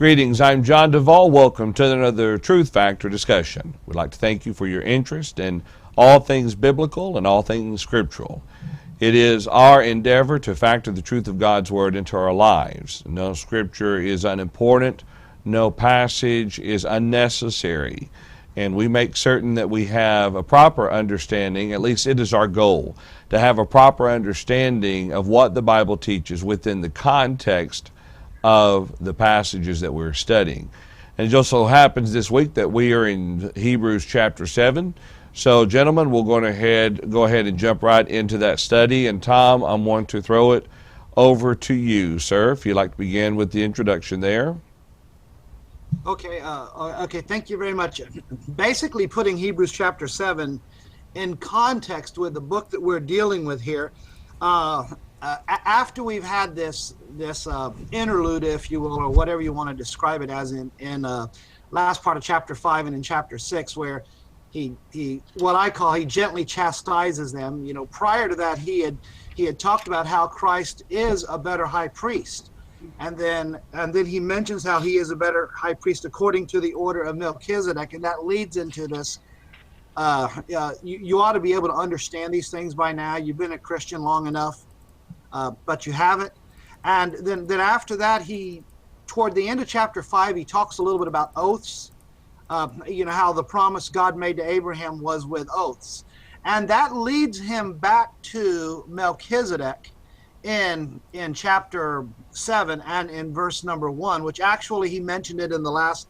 Greetings, I'm John Duvall. Welcome to another Truth Factor discussion. We'd like to thank you for your interest in all things biblical and all things scriptural. It is our endeavor to factor the truth of God's Word into our lives. No scripture is unimportant, no passage is unnecessary, and we make certain that we have a proper understanding, at least it is our goal, to have a proper understanding of what the Bible teaches within the context of the passages that we're studying. And it just so happens this week that we are in Hebrews chapter 7. So gentlemen, we'll go ahead and jump right into that study. And Tom, I'm going to throw it over to you, sir, if you'd like to begin with the introduction there. Okay, thank you very much. Basically putting Hebrews chapter 7 in context with the book that we're dealing with here, after we've had this interlude, if you will, or whatever you want to describe it as in last part of chapter 5 and in chapter 6, where he what I call he gently chastises them. You know, prior to that he had talked about how Christ is a better high priest. And then he mentions how he is a better high priest according to the order of Melchizedek, and that leads into this. You ought to be able to understand these things by now. You've been a Christian long enough, but you haven't. And then after that, toward the end of chapter 5, he talks a little bit about oaths. You know, how the promise God made to Abraham was with oaths, and that leads him back to Melchizedek in chapter 7 and in verse number 1, which actually he mentioned it in the last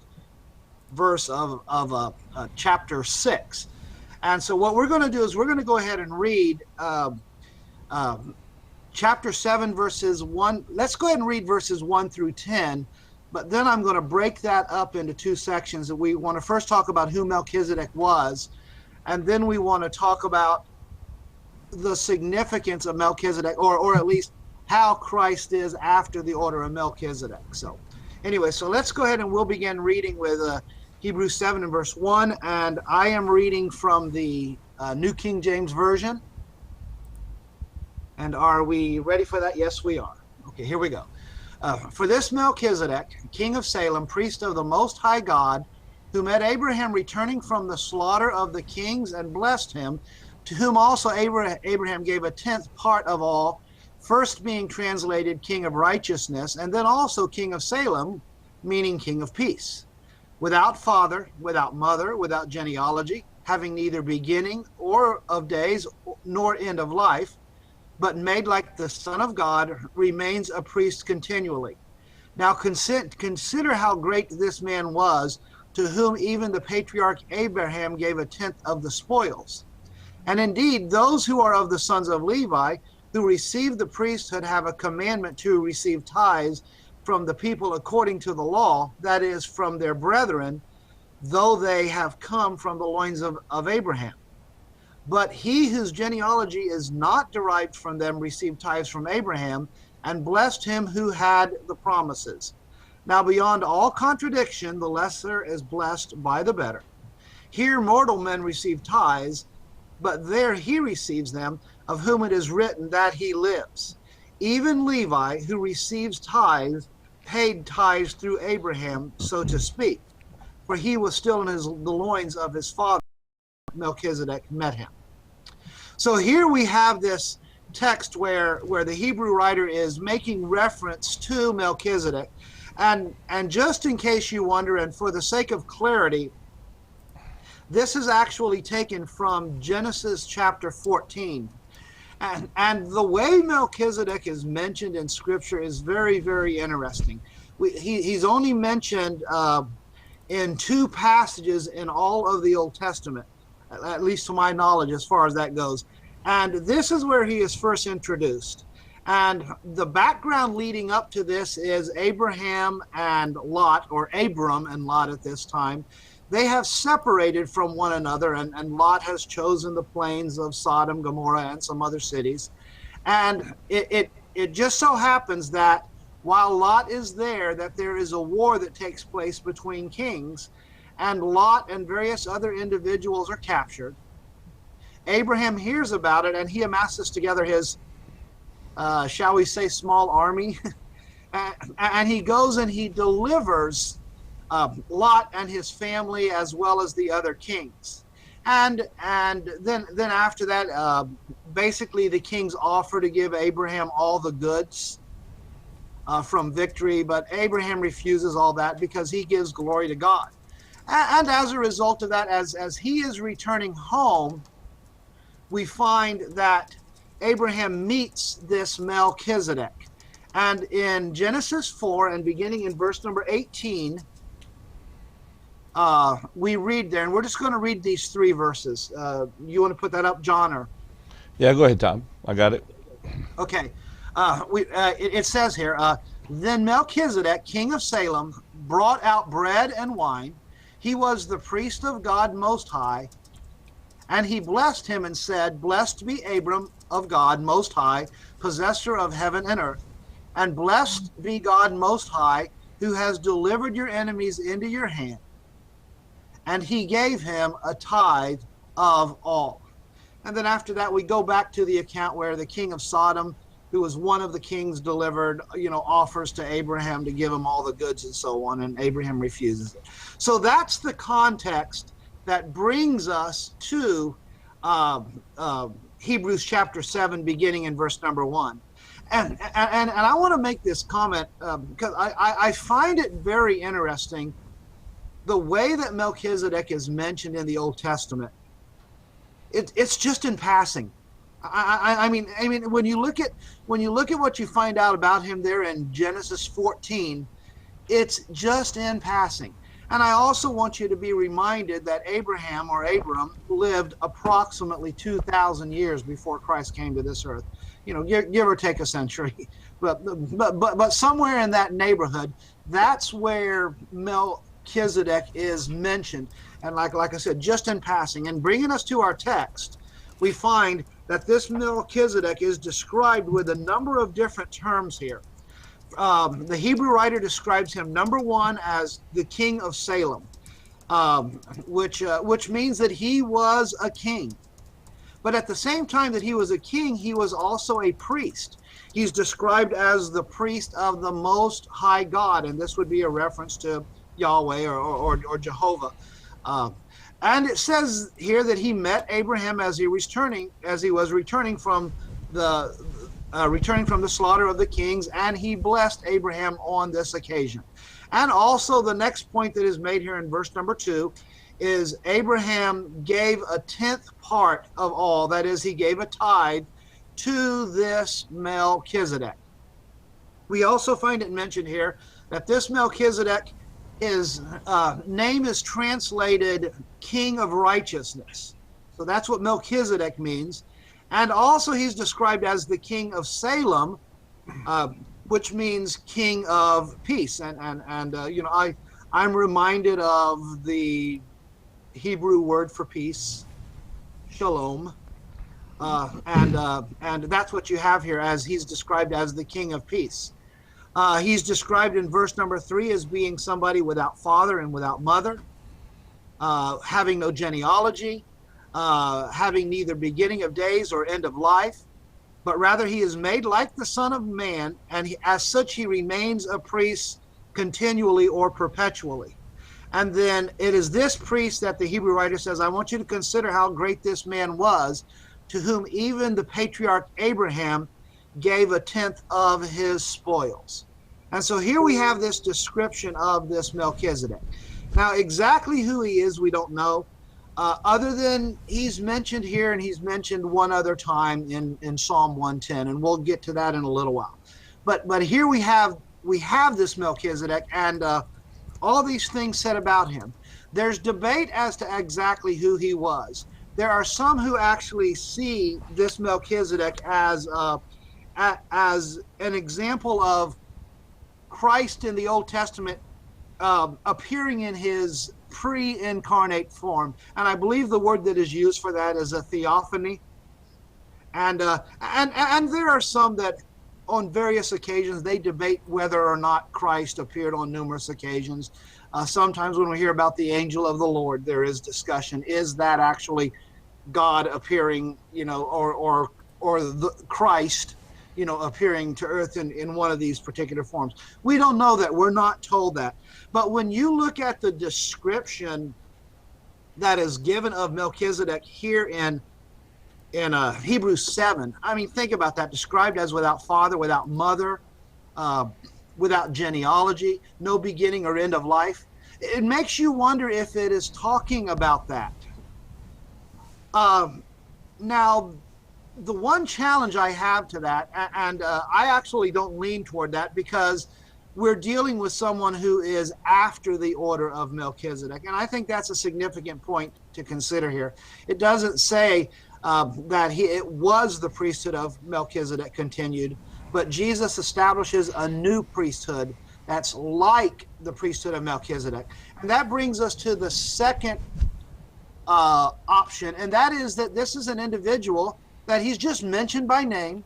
verse of chapter 6. And so what we're going to do is we're going to go ahead and read chapter 7 verses 1. Let's go ahead and read verses 1 through 10, but then I'm going to break that up into two sections. That we want to first talk about who Melchizedek was, and then we want to talk about the significance of Melchizedek, or at least how Christ is after the order of Melchizedek. So anyway, so let's go ahead and we'll begin reading with Hebrews 7 and verse 1, and I am reading from the New King James Version. And are we ready for that? Yes, we are. Okay, here we go. For this Melchizedek, king of Salem, priest of the Most High God, who met Abraham returning from the slaughter of the kings and blessed him, to whom also Abraham gave a tenth part of all, first being translated king of righteousness, and then also king of Salem, meaning king of peace, without father, without mother, without genealogy, having neither beginning or of days nor end of life, but made like the Son of God, remains a priest continually. Now consider how great this man was, to whom even the patriarch Abraham gave a tenth of the spoils. And indeed, those who are of the sons of Levi, who receive the priesthood, have a commandment to receive tithes from the people according to the law, that is, from their brethren, though they have come from the loins of Abraham. But he whose genealogy is not derived from them received tithes from Abraham, and blessed him who had the promises. Now beyond all contradiction, the lesser is blessed by the better. Here mortal men receive tithes, but there he receives them, of whom it is written that he lives. Even Levi, who receives tithes, paid tithes through Abraham, so to speak, for he was still in the loins of his father. Melchizedek met him. So here we have this text where the Hebrew writer is making reference to Melchizedek, and just in case you wonder, and for the sake of clarity, this is actually taken from Genesis chapter 14, and the way Melchizedek is mentioned in Scripture is very, very interesting. He's only mentioned in two passages in all of the Old Testament, at least to my knowledge, as far as that goes. And this is where he is first introduced. And the background leading up to this is Abraham and Lot, or Abram and Lot at this time. They have separated from one another, and Lot has chosen the plains of Sodom, Gomorrah, and some other cities. And it just so happens that while Lot is there, that there is a war that takes place between kings, and Lot and various other individuals are captured. Abraham hears about it, and he amasses together his, shall we say, small army, and he goes and he delivers Lot and his family as well as the other kings. And then after that, basically the kings offer to give Abraham all the goods from victory, but Abraham refuses all that because he gives glory to God. And as a result of that, as he is returning home, we find that Abraham meets this Melchizedek. And in Genesis 4, and beginning in verse number 18, we read there, and we're just going to read these 3 verses. You want to put that up, John? Or Yeah, go ahead, Tom. I got it. okay. It says here, then Melchizedek, king of Salem, brought out bread and wine. He was the priest of God Most High. And he blessed him and said, Blessed be Abram of God Most High, possessor of heaven and earth. And blessed be God Most High, who has delivered your enemies into your hand. And he gave him a tithe of all. And then after that, we go back to the account where the king of Sodom, who was one of the kings, delivered, offers to Abraham to give him all the goods and so on, and Abraham refuses it. So that's the context that brings us to Hebrews chapter 7, beginning in verse number 1. And I want to make this comment because I find it very interesting the way that Melchizedek is mentioned in the Old Testament. It's just in passing. I mean, when you look at what you find out about him there in Genesis 14, it's just in passing. And I also want you to be reminded that Abraham, or Abram, lived approximately 2,000 years before Christ came to this earth. Give or take a century, but somewhere in that neighborhood, that's where Melchizedek is mentioned. And like I said, just in passing. And bringing us to our text, we find that this Melchizedek is described with a number of different terms here. The Hebrew writer describes him, number 1, as the king of Salem, which means that he was a king. But at the same time that he was a king, he was also a priest. He's described as the priest of the Most High God, and this would be a reference to Yahweh or Jehovah. And it says here that he met Abraham as he was returning from the slaughter of the kings, and he blessed Abraham on this occasion. And also the next point that is made here in verse number 2 is Abraham gave a 10th part of all, that is, he gave a tithe to this Melchizedek. We also find it mentioned here that this Melchizedek, his name is translated King of Righteousness. So that's what Melchizedek means. And also he's described as the King of Salem, which means King of Peace. I'm reminded of the Hebrew word for peace, shalom. And that's what you have here, as he's described as the King of Peace. He's described in verse number 3 as being somebody without father and without mother, having no genealogy, having neither beginning of days or end of life, but rather he is made like the Son of Man, and as such he remains a priest continually or perpetually. And then it is this priest that the Hebrew writer says, I want you to consider how great this man was, to whom even the patriarch Abraham gave a 10th of his spoils. And so here we have this description of this Melchizedek. Now, exactly who he is, we don't know, other than he's mentioned here, and he's mentioned one other time in Psalm 110, and we'll get to that in a little while. But here we have this Melchizedek, and all these things said about him. There's debate as to exactly who he was. There are some who actually see this Melchizedek as an example of Christ in the Old Testament appearing in his pre-incarnate form, and I believe the word that is used for that is a theophany. And there are some that, on various occasions, they debate whether or not Christ appeared on numerous occasions. Sometimes when we hear about the angel of the Lord, there is discussion: is that actually God appearing, or the Christ appearing to earth in one of these particular forms. We don't know that. We're not told that. But when you look at the description that is given of Melchizedek here in Hebrews 7, I mean, think about that. Described as without father, without mother, without genealogy, no beginning or end of life. It makes you wonder if it is talking about that. Now, the one challenge I have to that, and I actually don't lean toward that, because we're dealing with someone who is after the order of Melchizedek. And I think that's a significant point to consider here. It doesn't say that it was the priesthood of Melchizedek continued, but Jesus establishes a new priesthood that's like the priesthood of Melchizedek. And that brings us to the second option, and that is that this is an individual that he's just mentioned by name,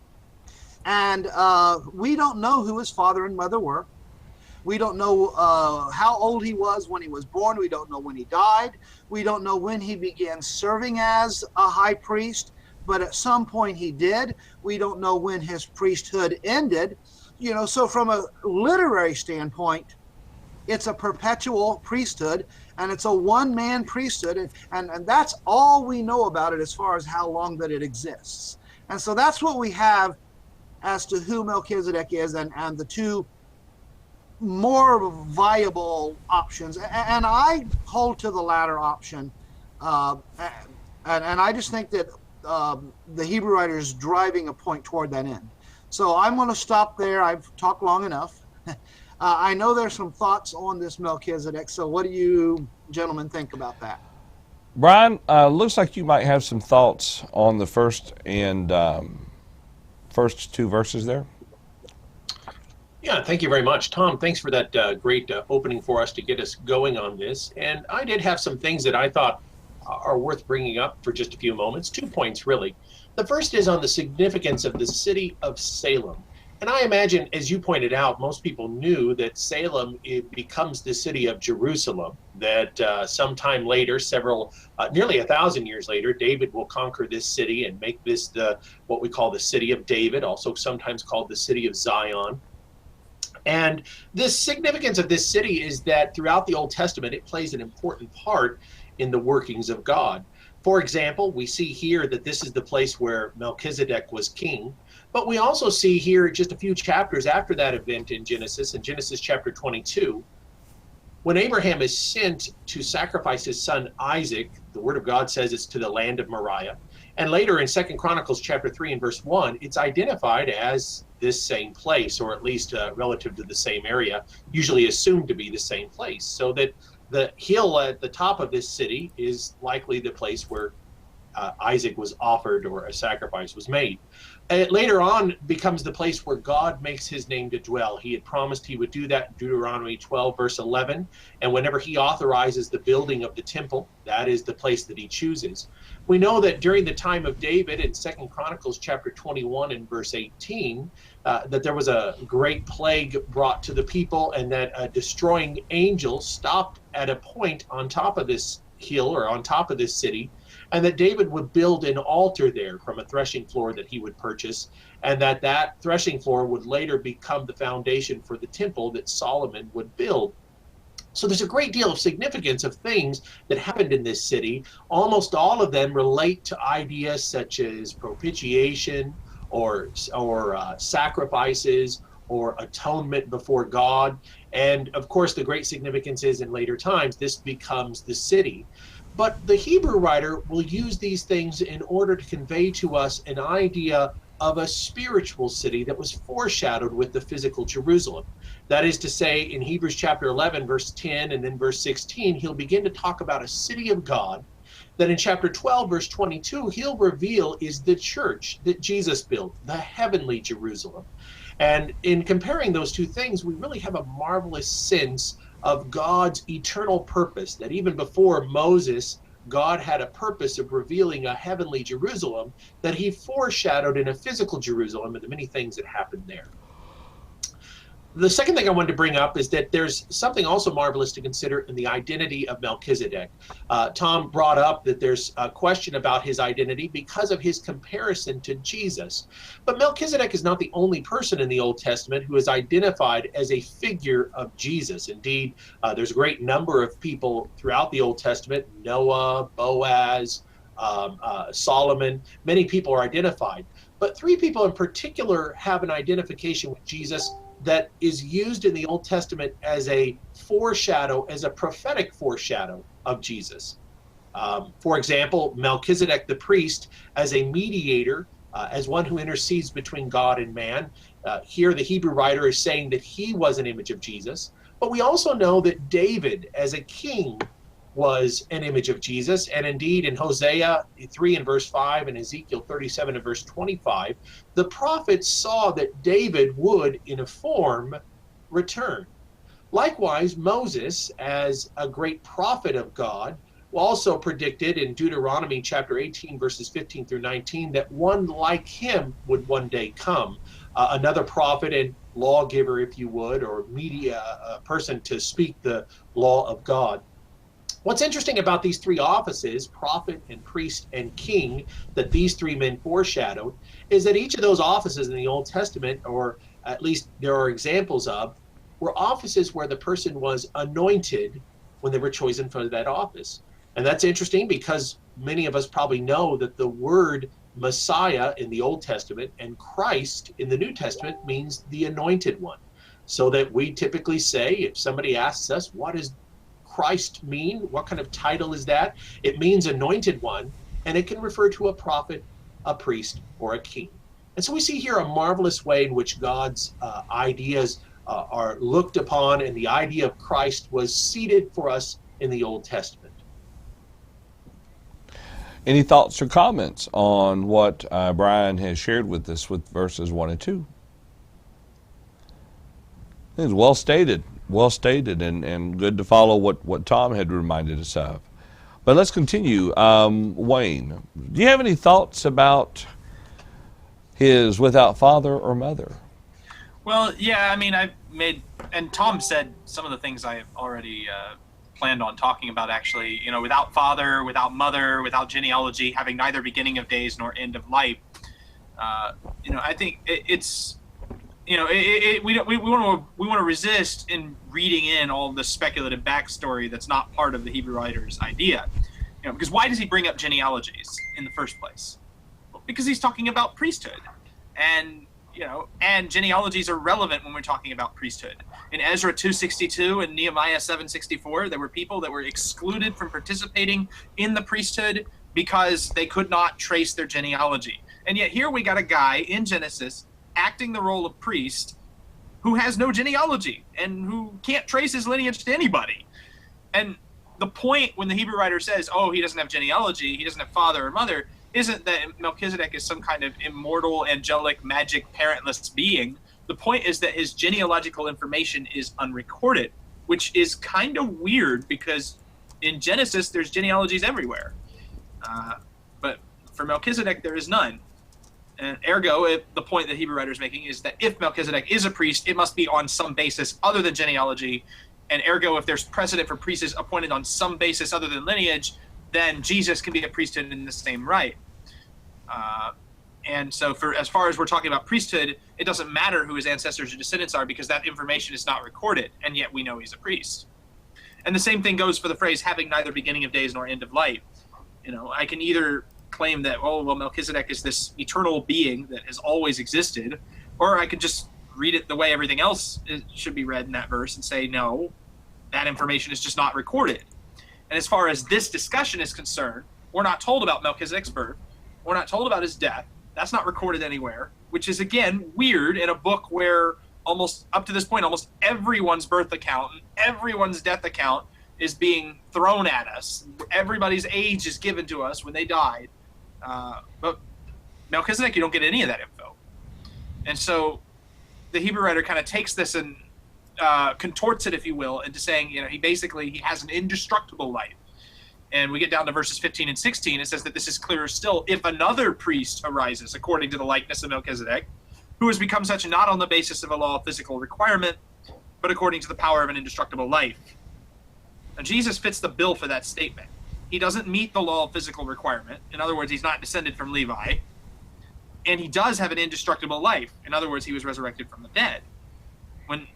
and we don't know who his father and mother were. We don't know how old he was when he was born. We don't know when he died. We don't know when he began serving as a high priest, but at some point he did. We don't know when his priesthood ended. So from a literary standpoint, it's a perpetual priesthood, and it's a one-man priesthood, and that's all we know about it as far as how long that it exists. And so that's what we have as to who Melchizedek is, and the two more viable options. And I hold to the latter option, and I just think that the Hebrew writer is driving a point toward that end. So I'm going to stop there. I've talked long enough. I know there's some thoughts on this Melchizedek, so what do you gentlemen think about that? Brian, looks like you might have some thoughts on the first two verses there. Yeah, thank you very much, Tom. Thanks for that great opening for us to get us going on this. And I did have some things that I thought are worth bringing up for just a few moments. 2 points, really. The first is on the significance of the city of Salem. And I imagine, as you pointed out, most people knew that Salem becomes the city of Jerusalem, that sometime later, nearly 1,000 years later, David will conquer this city and make this what we call the city of David, also sometimes called the city of Zion. And the significance of this city is that throughout the Old Testament, it plays an important part in the workings of God. For example, we see here that this is the place where Melchizedek was king, but we also see here just a few chapters after that event in Genesis chapter 22, when Abraham is sent to sacrifice his son Isaac. The word of God says it's to the land of Moriah. And later in 2 Chronicles chapter 3 and verse 1, it's identified as this same place, or at least relative to the same area, usually assumed to be the same place. So that the hill at the top of this city is likely the place where Isaac was offered or a sacrifice was made. It later on becomes the place where God makes his name to dwell. He had promised he would do that in Deuteronomy 12, verse 11. And whenever he authorizes the building of the temple, that is the place that he chooses. We know that during the time of David in 2 Chronicles chapter 21 and verse 18, that there was a great plague brought to the people, and that a destroying angel stopped at a point on top of this hill or on top of this city, and that David would build an altar there from a threshing floor that he would purchase, and that threshing floor would later become the foundation for the temple that Solomon would build. So there's a great deal of significance of things that happened in this city. Almost all of them relate to ideas such as propitiation or sacrifices or atonement before God. And of course, the great significance is in later times, this becomes the city. But the Hebrew writer will use these things in order to convey to us an idea of a spiritual city that was foreshadowed with the physical Jerusalem. That is to say, in Hebrews chapter 11, verse 10, and then verse 16, he'll begin to talk about a city of God that in chapter 12, verse 22, he'll reveal is the church that Jesus built, the heavenly Jerusalem. And in comparing those two things, we really have a marvelous sense of God's eternal purpose, that even before Moses, God had a purpose of revealing a heavenly Jerusalem that he foreshadowed in a physical Jerusalem and the many things that happened there. The second thing I wanted to bring up is that there's something also marvelous to consider in the identity of Melchizedek. Tom brought up that there's a question about his identity because of his comparison to Jesus. But Melchizedek is not the only person in the Old Testament who is identified as a figure of Jesus. Indeed, there's a great number of people throughout the Old Testament: Noah, Boaz, Solomon. Many people are identified. But three people in particular have an identification with Jesus that is used in the Old Testament as a foreshadow, as a prophetic foreshadow of Jesus. For example, Melchizedek the priest as a mediator, as one who intercedes between God and man. Here the Hebrew writer is saying that he was an image of Jesus. But we also know that David as a king was an image of Jesus. And indeed, in Hosea 3 and verse 5 and Ezekiel 37 and verse 25, the prophets saw that David would, in a form, return. Likewise, Moses, as a great prophet of God, also predicted in Deuteronomy chapter 18, verses 15 through 19, that one like him would one day come. Another prophet and lawgiver, if you would, or media person to speak the law of God. What's interesting about these three offices, prophet and priest and king, that these three men foreshadowed, is that each of those offices in the Old Testament, or at least there are examples of, were offices where the person was anointed when they were chosen for that office. And that's interesting because many of us probably know that the word Messiah in the Old Testament and Christ in the New Testament means the anointed one. So that we typically say, if somebody asks us, what does Christ mean? What kind of title is that? It means anointed one, and it can refer to a prophet, a priest, or a king. And so we see here a marvelous way in which God's ideas are looked upon, and the idea of Christ was seated for us in the Old Testament. Any thoughts or comments on what Brian has shared with us with verses 1 and 2? It's well stated and good to follow what Tom had reminded us of. But let's continue. Wayne, do you have any thoughts about his without father or mother? Well, yeah, I mean, I've made, and Tom said some of the things I have already planned on talking about, actually. You know, without father, without mother, without genealogy, having neither beginning of days nor end of life. You know, I think it's, you know, we want to resist in reading in all the speculative backstory that's not part of the Hebrew writer's idea. You know, because why does he bring up genealogies in the first place? Well, because he's talking about priesthood, and you know, and genealogies are relevant when we're talking about priesthood. In Ezra 2:62 and Nehemiah 7:64, there were people that were excluded from participating in the priesthood because they could not trace their genealogy. And yet here we got a guy in Genesis acting the role of priest who has no genealogy and who can't trace his lineage to anybody. And the point when the Hebrew writer says, oh, he doesn't have genealogy, he doesn't have father or mother, isn't that Melchizedek is some kind of immortal, angelic, magic, parentless being. The point is that his genealogical information is unrecorded, which is kind of weird because in Genesis, there's genealogies everywhere. But for Melchizedek, there is none. And ergo, the point that Hebrew writer is making is that if Melchizedek is a priest, it must be on some basis other than genealogy. And ergo, if there's precedent for priests appointed on some basis other than lineage, then Jesus can be a priesthood in the same right. And so as far as we're talking about priesthood, it doesn't matter who his ancestors or descendants are because that information is not recorded, and yet we know he's a priest. And the same thing goes for the phrase having neither beginning of days nor end of life. You know, I can either claim that, oh, well, Melchizedek is this eternal being that has always existed, or I could just read it the way everything else should be read in that verse and say, no, that information is just not recorded. And as far as this discussion is concerned, we're not told about Melchizedek's birth. We're not told about his death. That's not recorded anywhere, which is, again, weird in a book where almost up to this point, almost everyone's birth account and everyone's death account is being thrown at us. Everybody's age is given to us when they died. But Melchizedek, you don't get any of that info. And so the Hebrew writer kind of takes this and contorts it, if you will, into saying, you know, he has an indestructible life. And we get down to verses 15 and 16. It says that this is clearer still if another priest arises according to the likeness of Melchizedek, who has become such not on the basis of a law of physical requirement, but according to the power of an indestructible life. Now, Jesus fits the bill for that statement. He doesn't meet the law of physical requirement. In other words, he's not descended from Levi. And he does have an indestructible life. In other words, he was resurrected from the dead. When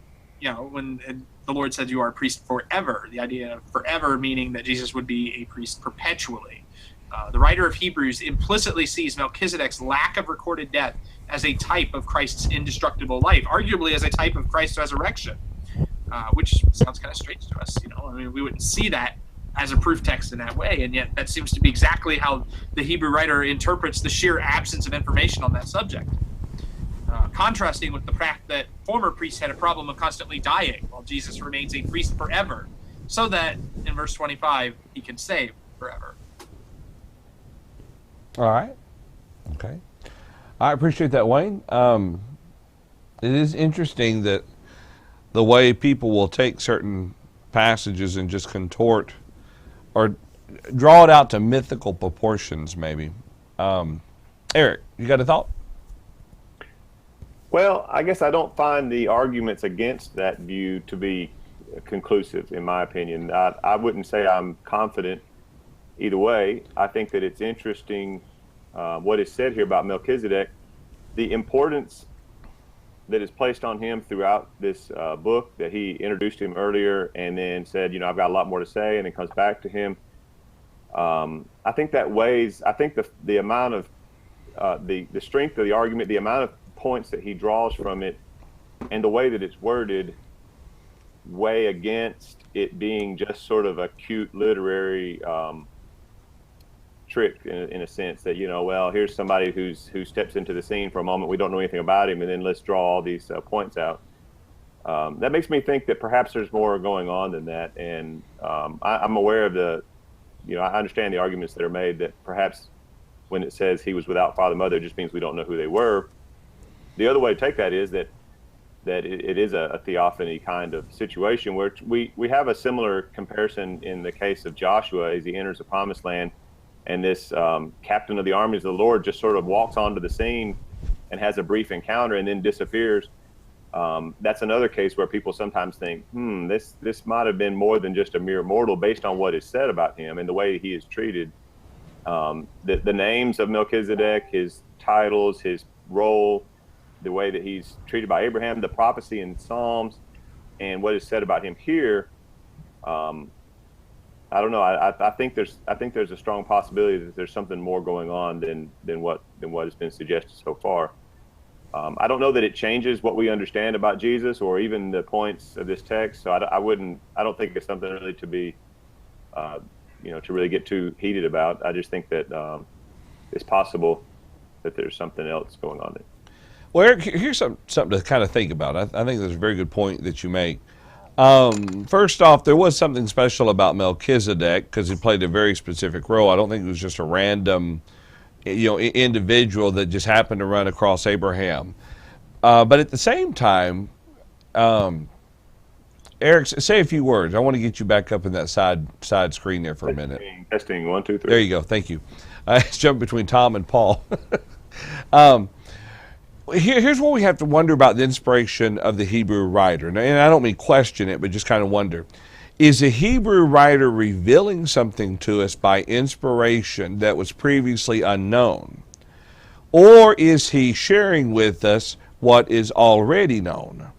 the Lord said you are a priest forever, the idea of forever meaning that Jesus would be a priest perpetually. The writer of Hebrews implicitly sees Melchizedek's lack of recorded death as a type of Christ's indestructible life, arguably as a type of Christ's resurrection, which sounds kind of strange to us. I mean, we wouldn't see that as a proof text in that way, and yet that seems to be exactly how the Hebrew writer interprets the sheer absence of information on that subject. Contrasting with the fact that former priests had a problem of constantly dying, while Jesus remains a priest forever, so that, in verse 25, he can save forever. All right. Okay. I appreciate that, Wayne. It is interesting that the way people will take certain passages and just contort or draw it out to mythical proportions, maybe. Eric, you got a thought? Well, I guess I don't find the arguments against that view to be conclusive, in my opinion. I wouldn't say I'm confident either way. I think that it's interesting what is said here about Melchizedek, the importance that is placed on him throughout this book, that he introduced him earlier and then said, I've got a lot more to say, and then comes back to him. I think that weighs, I think the amount of, the strength of the argument, the amount of points that he draws from it, and the way that it's worded weigh against it being just sort of a cute literary trick in a sense that, well, here's somebody who steps into the scene for a moment. We don't know anything about him, and then let's draw all these points out. That makes me think that perhaps there's more going on than that. And I'm aware of I understand the arguments that are made that perhaps when it says he was without father, mother, it just means we don't know who they were. The other way to take that is that it is a theophany kind of situation where we have a similar comparison in the case of Joshua as he enters the promised land. And this captain of the armies of the Lord just sort of walks onto the scene and has a brief encounter and then disappears. That's another case where people sometimes think, this might have been more than just a mere mortal based on what is said about him and the way he is treated. The names of Melchizedek, his titles, his role, the way that he's treated by Abraham, the prophecy in Psalms, and what is said about him here. I don't know. I think there's a strong possibility that there's something more going on than what has been suggested so far. I don't know that it changes what we understand about Jesus or even the points of this text. So I don't think it's something really to be, to really get too heated about. I just think that it's possible that there's something else going on there. Well, Eric, here's something to kind of think about. I think there's a very good point that you make. First off, there was something special about Melchizedek because he played a very specific role. I don't think it was just a random, individual that just happened to run across Abraham. But at the same time, Eric, say a few words. I want to get you back up in that side screen there for a minute. Testing 1, 2, 3. There you go. Thank you. I jumped between Tom and Paul. Here's what we have to wonder about the inspiration of the Hebrew writer. And I don't mean question it, but just kind of wonder. Is the Hebrew writer revealing something to us by inspiration that was previously unknown? Or is he sharing with us what is already known?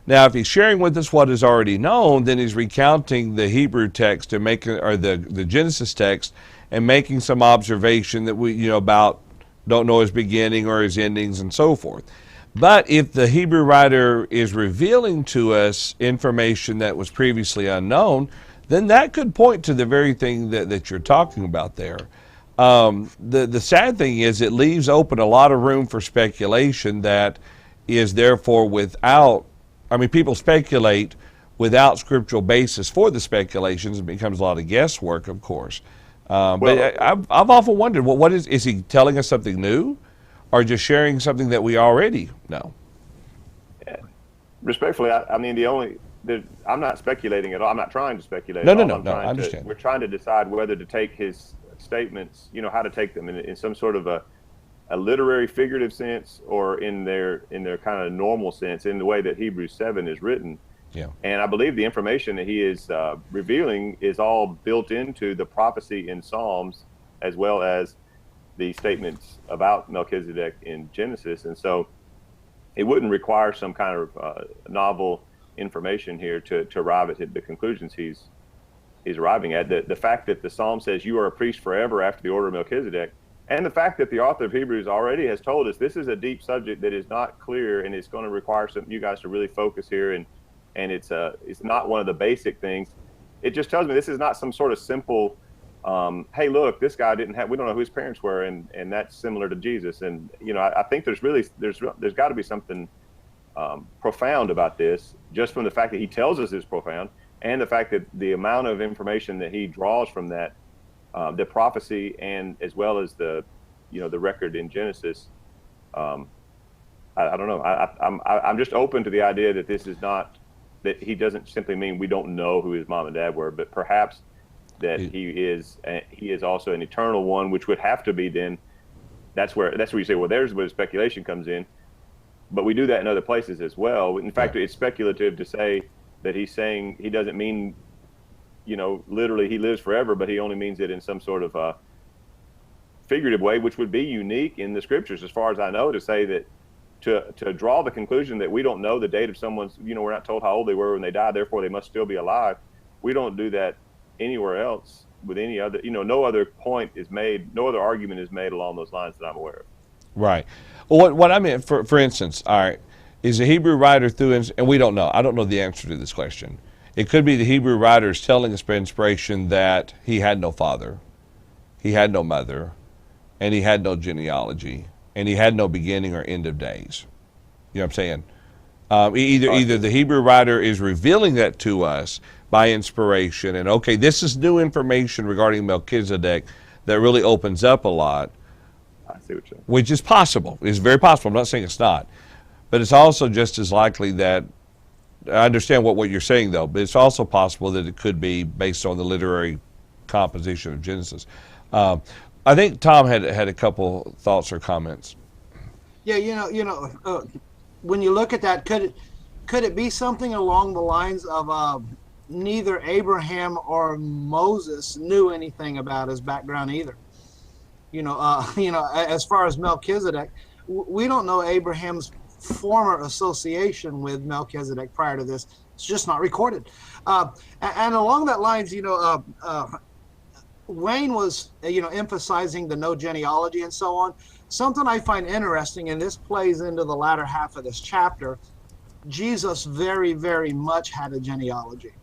Now, if he's sharing with us what is already known, then he's recounting the Hebrew text and the Genesis text and making some observation that we, about don't know his beginning or his endings and so forth. But if the Hebrew writer is revealing to us information that was previously unknown, then that could point to the very thing that you're talking about there. The sad thing is it leaves open a lot of room for speculation that is therefore people speculate without scriptural basis for the speculations. It becomes a lot of guesswork, of course. But I've often wondered, what is he telling us something new, or just sharing something that we already know? Respectfully, I'm not speculating at all. I'm not trying to speculate. No, I understand. We're trying to decide whether to take his statements, how to take them in some sort of a literary figurative sense or in their kind of normal sense, in the way that Hebrews 7 is written. Yeah. And I believe the information that he is revealing is all built into the prophecy in Psalms, as well as the statements about Melchizedek in Genesis. And so it wouldn't require some kind of novel information here to arrive at the conclusions he's arriving at. The fact that the Psalm says you are a priest forever after the order of Melchizedek, and the fact that the author of Hebrews already has told us this is a deep subject that is not clear, and it's going to require you guys to really focus here, and it's not one of the basic things. It just tells me this is not some sort of simple, hey, look, this guy we don't know who his parents were, and that's similar to Jesus. And I think there's got to be something profound about this, just from the fact that he tells us it's profound, and the fact that the amount of information that he draws from that, the prophecy, and as well as the record in Genesis. I don't know. I'm just open to the idea that this is not, that he doesn't simply mean we don't know who his mom and dad were, but perhaps that he is also an eternal one, which would have to be then. That's where you say, well, there's where speculation comes in. But we do that in other places as well. In fact, it's speculative to say that he's saying he doesn't mean, literally he lives forever, but he only means it in some sort of figurative way, which would be unique in the scriptures, as far as I know, to say that to draw the conclusion that we don't know the date of someone's, we're not told how old they were when they died, therefore they must still be alive. We don't do that anywhere else with any other, no other point is made, no other argument is made along those lines that I'm aware of. Right. Well, what I meant, for instance, all right, is the Hebrew writer and we don't know. I don't know the answer to this question. It could be the Hebrew writer is telling us by inspiration that he had no father, he had no mother, and he had no genealogy, and he had no beginning or end of days. You know what I'm saying? Either the Hebrew writer is revealing that to us by inspiration, and okay, this is new information regarding Melchizedek that really opens up a lot. I see what you're saying. Which is possible. It's very possible. I'm not saying it's not. But it's also just as likely that, I understand what you're saying, though, but it's also possible that it could be based on the literary composition of Genesis. I think Tom had a couple thoughts or comments. Yeah, when you look at that, could it be something along the lines of neither Abraham or Moses knew anything about his background either? As far as Melchizedek, we don't know Abraham's former association with Melchizedek prior to this. It's just not recorded. And along that lines, Wayne was, emphasizing the no genealogy and so on. Something I find interesting, and this plays into the latter half of this chapter, Jesus very, very much had a genealogy.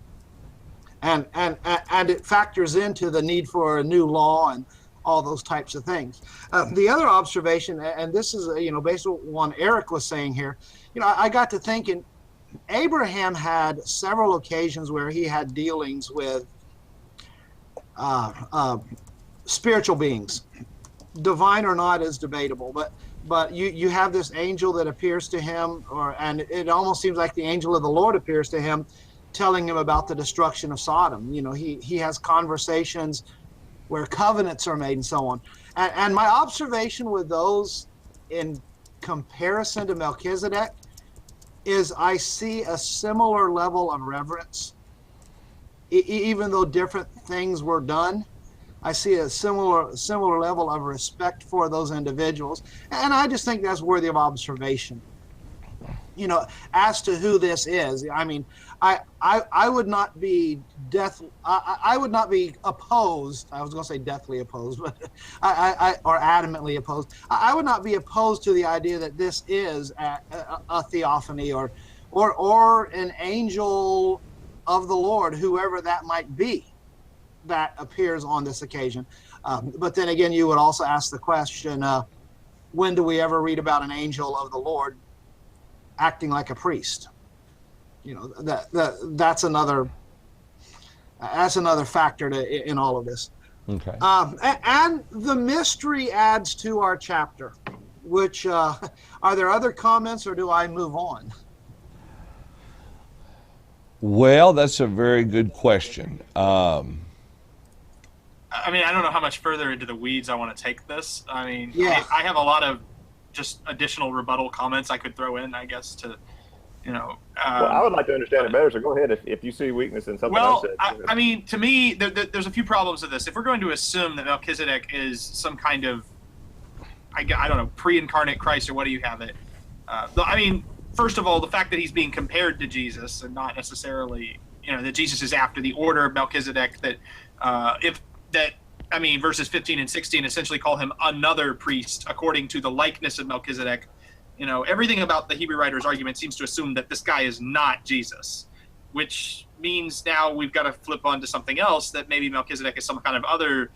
And it factors into the need for a new law and all those types of things. The other observation, and this is, based on what Eric was saying here, I got to thinking, Abraham had several occasions where he had dealings with spiritual beings. Divine or not is debatable, but you have this angel that appears to him, and it almost seems like the angel of the Lord appears to him, telling him about the destruction of Sodom. He has conversations where covenants are made and so on. And my observation with those in comparison to Melchizedek is I see a similar level of reverence. Even though different things were done, I see a similar level of respect for those individuals. And I just think that's worthy of observation. As to who this is, I mean, I would not be I would not be opposed. I was going to say deathly opposed, but or adamantly opposed. I would not be opposed to the idea that this is a theophany or an angel of the Lord, whoever that might be, that appears on this occasion. But then again, you would also ask the question, when do we ever read about an angel of the Lord acting like a priest? That's another factor in all of this. Okay. And the mystery adds to our chapter, which are there other comments, or do I move on? Well, that's a very good question. I mean, I don't know how much further into the weeds I want to take this. I mean, yeah. I have a lot of just additional rebuttal comments I could throw in, I guess, to You know. Well, I would like to understand it better, so go ahead if you see weakness in something I Well, said. I mean, to me, there's a few problems with this. If we're going to assume that Melchizedek is some kind of, I don't know, pre-incarnate Christ, or what do you have it? I mean, first of all, the fact that he's being compared to Jesus and not necessarily, that Jesus is after the order of Melchizedek, verses 15 and 16 essentially call him another priest according to the likeness of Melchizedek. Everything about the Hebrew writer's argument seems to assume that this guy is not Jesus, which means now we've got to flip on to something else, that maybe Melchizedek is some kind of other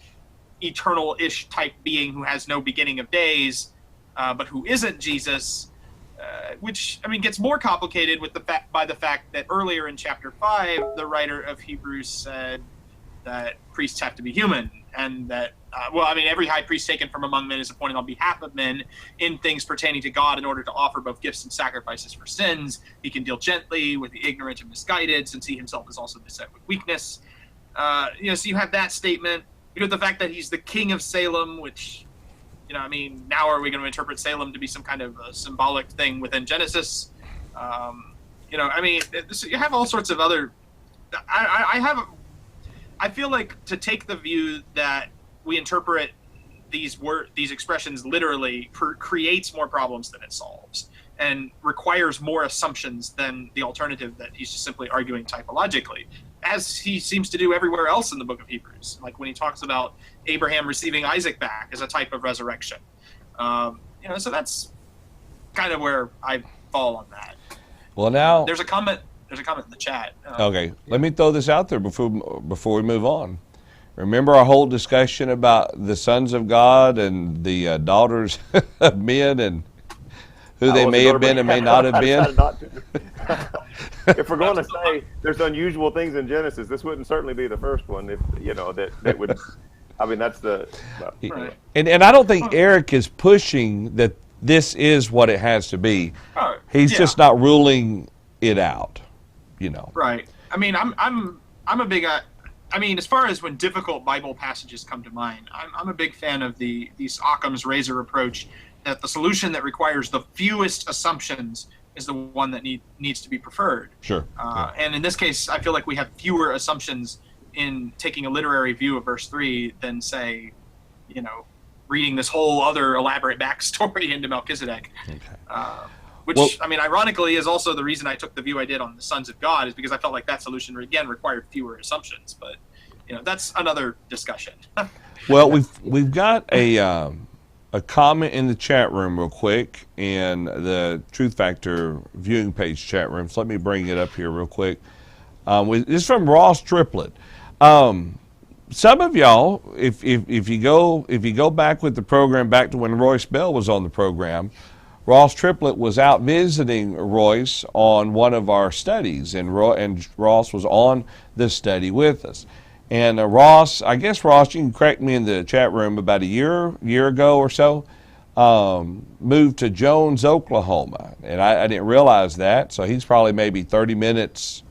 eternal-ish type being who has no beginning of days, but who isn't Jesus, which, gets more complicated by the fact that earlier in chapter 5, the writer of Hebrews said that priests have to be human, and that every high priest taken from among men is appointed on behalf of men in things pertaining to God in order to offer both gifts and sacrifices for sins. He can deal gently with the ignorant and misguided, since he himself is also beset with weakness. So you have that statement. You have the fact that he's the king of Salem, which, now are we going to interpret Salem to be some kind of a symbolic thing within Genesis? You have all sorts of other. I feel like to take the view that we interpret these expressions literally creates more problems than it solves, and requires more assumptions than the alternative that he's just simply arguing typologically, as he seems to do everywhere else in the book of Hebrews, like when he talks about Abraham receiving Isaac back as a type of resurrection. So that's kind of where I fall on that. Well, now there's a comment in the chat. Okay, let me throw this out there before we move on. Remember our whole discussion about the sons of God and the daughters of men, and who they may have been and may not have been? If we're going to say there's unusual things in Genesis, this wouldn't certainly be the first one. If that would, that's the. Right. And I don't think Eric is pushing that this is what it has to be. He's just not ruling it out. Right. I'm a big. As far as when difficult Bible passages come to mind, I'm a big fan of these Occam's razor approach, that the solution that requires the fewest assumptions is the one that needs to be preferred. Sure. And in this case, I feel like we have fewer assumptions in taking a literary view of verse 3 than, say, reading this whole other elaborate backstory into Melchizedek. Okay. Which, ironically, is also the reason I took the view I did on the sons of God, is because I felt like that solution, again, required fewer assumptions. But, that's another discussion. Well, we've got a comment in the chat room real quick, in the Truth Factor viewing page chat room. So let me bring it up here real quick. This is from Ross Triplett. Some of y'all, if you go back with the program back to when Royce Bell was on the program, Ross Triplett was out visiting Royce on one of our studies, and Ross was on this study with us. And Ross, you can correct me in the chat room, about a year ago or so, moved to Jones, Oklahoma, and I didn't realize that. So he's probably maybe 30 minutes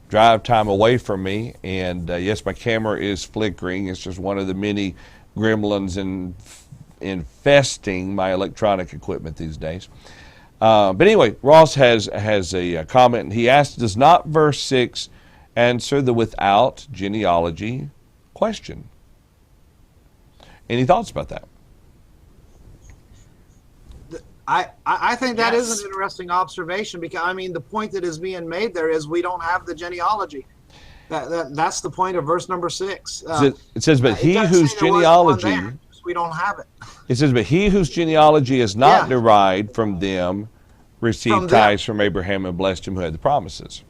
drive time away from me. And yes, my camera is flickering. It's just one of the many gremlins infesting my electronic equipment these days. But anyway, Ross has a comment, and he asks, does not verse 6 answer the without genealogy question? Any thoughts about that? I think that Yes. is an interesting observation, because the point that is being made there is we don't have the genealogy. That's the point of verse number 6. It says, but he it does whose say there was one genealogy, there, we don't have it. it says, but he whose genealogy is not Yeah. derived from them received From them. tithes from Abraham and blessed him who had the promises.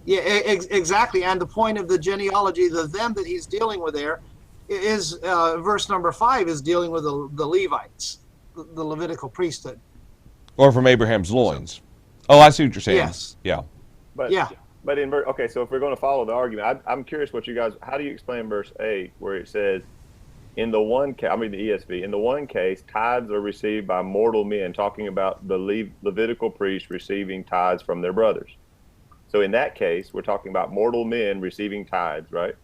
Yeah, exactly. And the point of the genealogy, the them that he's dealing with there, is verse number 5 is dealing with the Levites, the Levitical priesthood. Or from Abraham's loins. Oh, I see what you're saying. Yes. Yeah. But Yeah. But okay, so if we're going to follow the argument, I'm curious what you guys. How do you explain verse 8, where it says, in the one case, the ESV, in the one case, tithes are received by mortal men, talking about the Levitical priests receiving tithes from their brothers. So in that case, we're talking about mortal men receiving tithes, right?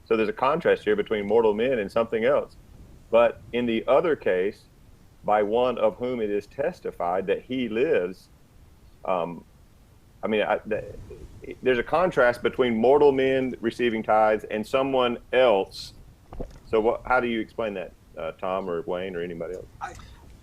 So there's a contrast here between mortal men and something else. But in the other case, by one of whom it is testified that he lives, I mean, there's a contrast between mortal men receiving tithes and someone else. So how do you explain that, Tom or Wayne or anybody else?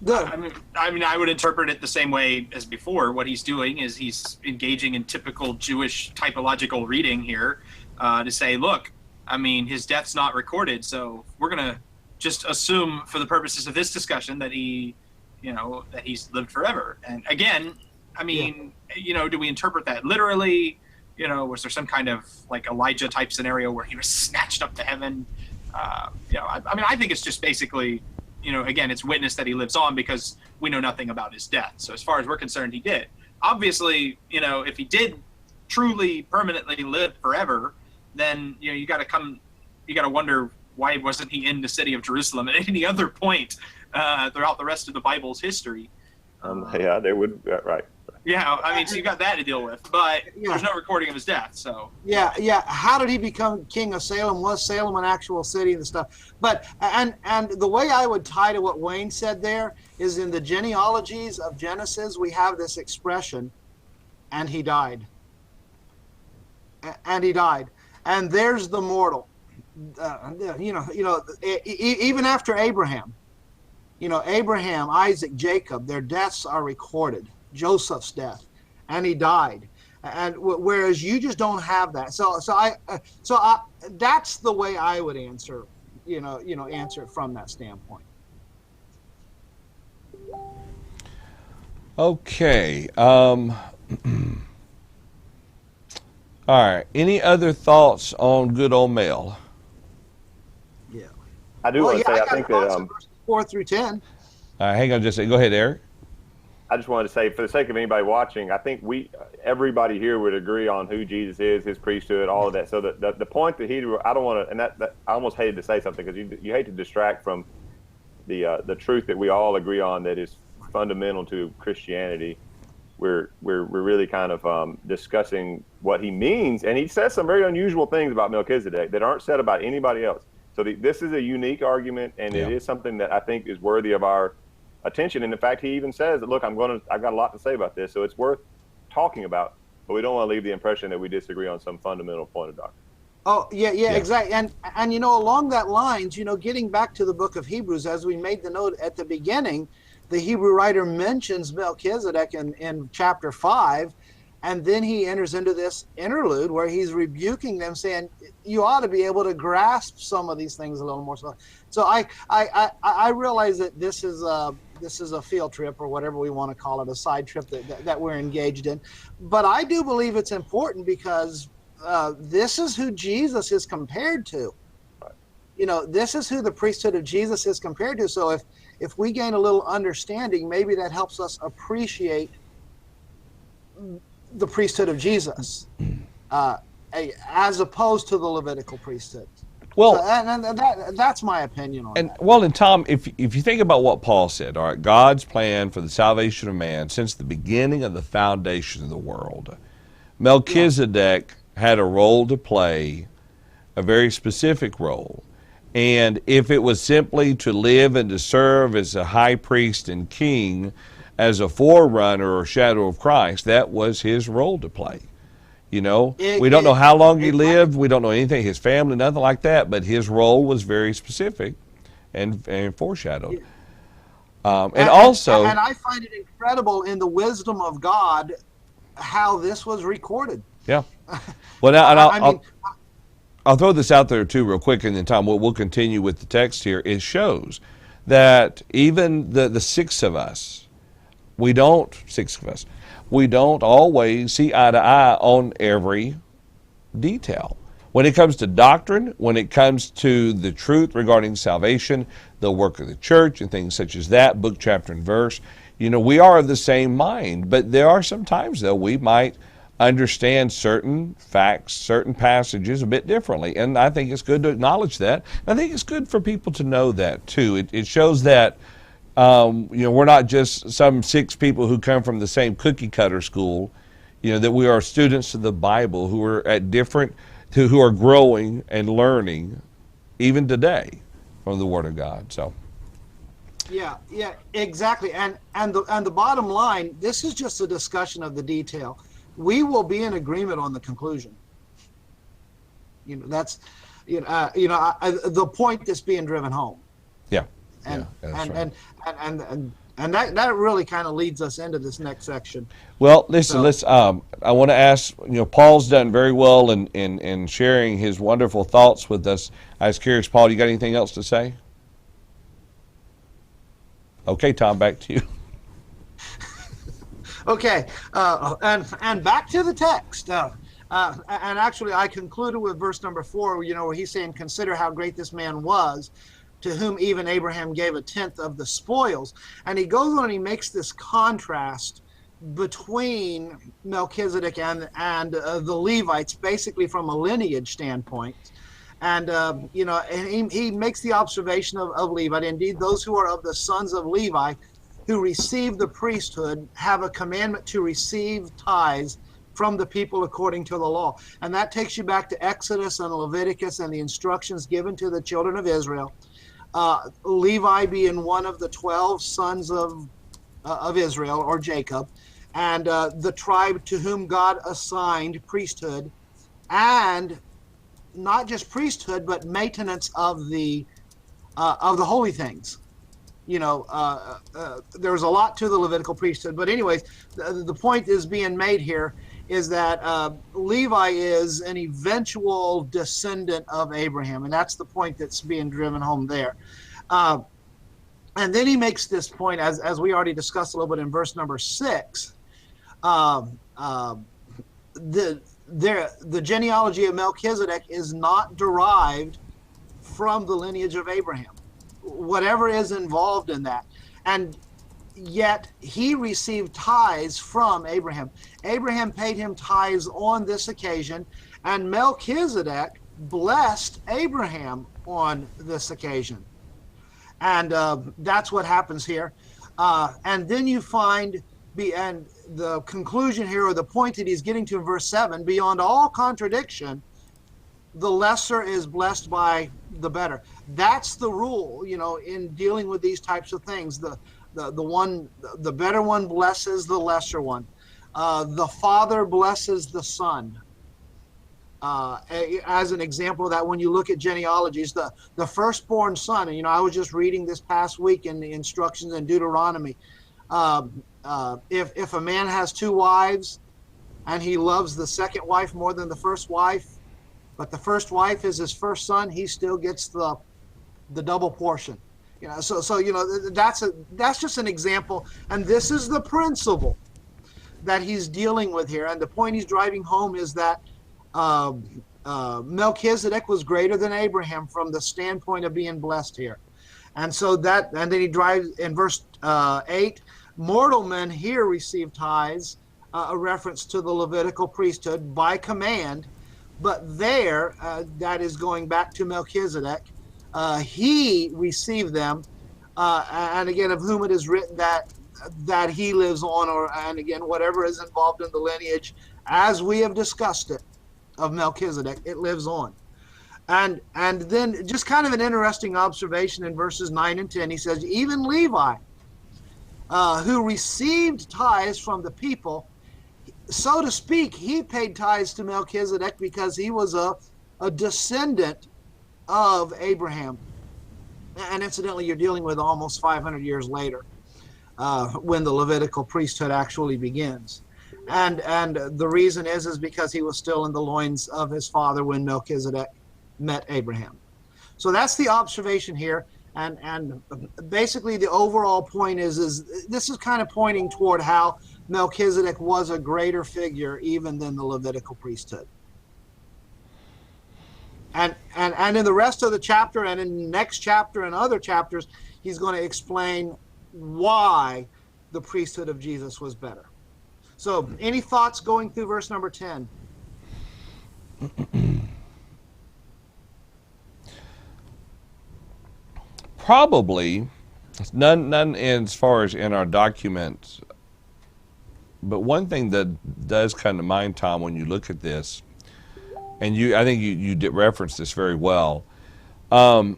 Good. I mean, I would interpret it the same way as before. What he's doing is he's engaging in typical Jewish typological reading here to say, look, I mean, his death's not recorded, so we're going to just assume for the purposes of this discussion that that he's lived forever. And again, I mean, do we interpret that literally? Was there some kind of like Elijah type scenario where he was snatched up to heaven? I mean, I think it's just basically, again, it's witness that he lives on because we know nothing about his death. So as far as we're concerned, he did. Obviously, if he did truly permanently live forever, then, you got to wonder, why wasn't he in the city of Jerusalem at any other point throughout the rest of the Bible's history? Yeah, they would, right. Yeah, I mean, so you got that to deal with, but there's no recording of his death, so. Yeah. How did he become king of Salem? Was Salem an actual city and stuff? But, and the way I would tie to what Wayne said there is in the genealogies of Genesis, we have this expression, and he died. And he died. And there's the mortal. Even after Abraham, Abraham, Isaac, Jacob, their deaths are recorded. Joseph's death, and he died, and whereas you just don't have that. So that's the way I would answer, answer it from that standpoint. Okay. All right. Any other thoughts on good old Mel? Yeah. I do want to say, I think that verses 4 through 10. Hang on just a second. Go ahead, Eric. I just wanted to say, for the sake of anybody watching, I think everybody here would agree on who Jesus is, his priesthood, all of that. So the point that I don't want to, and that I almost hated to say something because you hate to distract from the truth that we all agree on that is fundamental to Christianity. We're really kind of discussing what he means, and he says some very unusual things about Melchizedek that aren't said about anybody else. So this is a unique argument, and it is something that I think is worthy of our attention. And in fact, he even says that, look, I've got a lot to say about this, so it's worth talking about, but we don't want to leave the impression that we disagree on some fundamental point of doctrine. Oh, yeah, exactly. And along that lines, getting back to the book of Hebrews, as we made the note at the beginning, the Hebrew writer mentions Melchizedek in chapter 5, and then he enters into this interlude where he's rebuking them, saying, you ought to be able to grasp some of these things a little more. So I realize that this is a field trip, or whatever we want to call it, a side trip that we're engaged in. But I do believe it's important because this is who Jesus is compared to. This is who the priesthood of Jesus is compared to. So if we gain a little understanding, maybe that helps us appreciate the priesthood of Jesus as opposed to the Levitical priesthood. Well, that's my opinion on that. Well, and Tom, if you think about what Paul said, all right, God's plan for the salvation of man since the beginning of the foundation of the world, Melchizedek had a role to play, a very specific role. And if it was simply to live and to serve as a high priest and king, as a forerunner or shadow of Christ, that was his role to play. We don't know how long he lived. We don't know anything, his family, nothing like that. But his role was very specific and foreshadowed. And also, and I find it incredible in the wisdom of God how this was recorded. Yeah. Well, now, and I'll throw this out there too, real quick, and then Tom, we'll continue with the text here. It shows that even the six of us, we don't always see eye to eye on every detail. When it comes to doctrine, when it comes to the truth regarding salvation, the work of the church, and things such as that, book, chapter, and verse, we are of the same mind. But there are some times, though, we might understand certain facts, certain passages a bit differently. And I think it's good to acknowledge that. I think it's good for people to know that, too. It shows that we're not just some six people who come from the same cookie cutter school, that we are students of the Bible who are who are growing and learning even today from the Word of God. So. Yeah, exactly. And the bottom line, this is just a discussion of the detail. we will be in agreement on the conclusion. That's the point that's being driven home. Yeah. And yeah, that's right. and that really kind of leads us into this next section. Well, listen, I want to ask, Paul's done very well in sharing his wonderful thoughts with us. I was curious, Paul, you got anything else to say? Okay, Tom, back to you. Okay, and back to the text. And actually, I concluded with verse number 4, where he's saying, "Consider how great this man was, to whom even Abraham gave a tenth of the spoils." And he goes on and he makes this contrast between Melchizedek and the Levites, basically from a lineage standpoint. And and he makes the observation of Levite. Indeed, those who are of the sons of Levi, who receive the priesthood, have a commandment to receive tithes from the people according to the law. And that takes you back to Exodus and Leviticus and the instructions given to the children of Israel. Levi being one of the 12 sons of Israel, or Jacob, and the tribe to whom God assigned priesthood, and not just priesthood, but maintenance of the holy things. There's a lot to the Levitical priesthood, but anyways, the point is being made here is that Levi is an eventual descendant of Abraham, and that's the point that's being driven home there. And then he makes this point, as we already discussed a little bit in verse number 6, the genealogy of Melchizedek is not derived from the lineage of Abraham, whatever is involved in that. And yet he received tithes from Abraham. Abraham paid him tithes on this occasion, and Melchizedek blessed Abraham on this occasion. And that's what happens here. And then you find, and the conclusion here, or the point that he's getting to in verse 7, beyond all contradiction, the lesser is blessed by the better. That's the rule, in dealing with these types of things. The better one blesses the lesser one. The father blesses the son. As an example of that, when you look at genealogies, the firstborn son, and I was just reading this past week in the instructions in Deuteronomy. If a man has 2 wives and he loves the second wife more than the first wife, but the first wife is his first son, he still gets the double portion. So that's just an example, and this is the principle that he's dealing with here. And the point he's driving home is that Melchizedek was greater than Abraham from the standpoint of being blessed here. And then he drives in verse 8, mortal men here receive tithes, a reference to the Levitical priesthood by command, but there, that is going back to Melchizedek. He received them, and again, of whom it is written that he lives on, and again, whatever is involved in the lineage, as we have discussed it, of Melchizedek, it lives on. And then just kind of an interesting observation in verses 9 and 10, he says, even Levi, who received tithes from the people, so to speak, he paid tithes to Melchizedek because he was a descendant of Abraham. And incidentally, you're dealing with almost 500 years later when the Levitical priesthood actually begins. And the reason is because he was still in the loins of his father when Melchizedek met Abraham. So that's the observation here. And basically the overall point is this is kind of pointing toward how Melchizedek was a greater figure even than the Levitical priesthood. And in the rest of the chapter and in the next chapter and other chapters, he's going to explain why the priesthood of Jesus was better. So any thoughts going through verse number 10? Probably none as far as in our documents, but one thing that does come to mind, Tom, when you look at this, and I think you did reference this very well. I